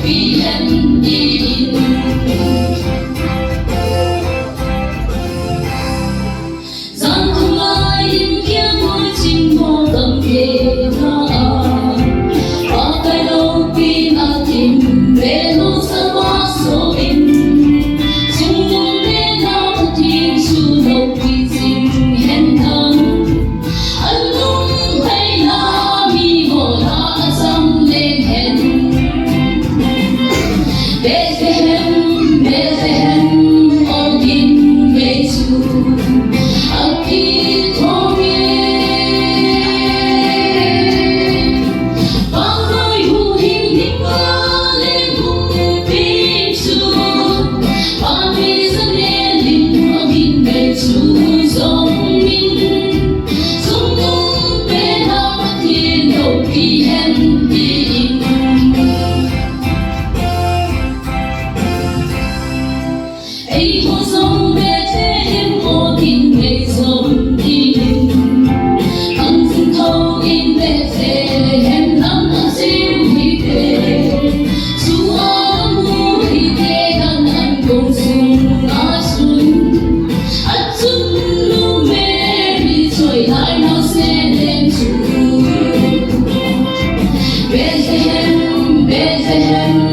Bethlehem đi rằng không ai in kia môi chinh hoa cầm kề tha và cái lâu pi na tìm về lối xa quá số in chung nhung để nào thiên su nâu pi chinh hen thang anh lung hay là mi hồ na sam lên hen Bethlehem Bethlehem ở bên về chu Aki thome bang noi hu hin hinga lên hung pin chu bang mi sa ne lim ở bên về chu dòng min sung nung pe na thiên đâu pi hen tin ai ho song Bethlehem o tin ngày sớm tin ăn xin thâu in Bethlehem năm năm siêu hi tê Chúa mu hi tê đang ăn cùng sung á xuân ăn xuân lu Mary trôi lại nào sẽ lên Chúa Bethlehem Bethlehem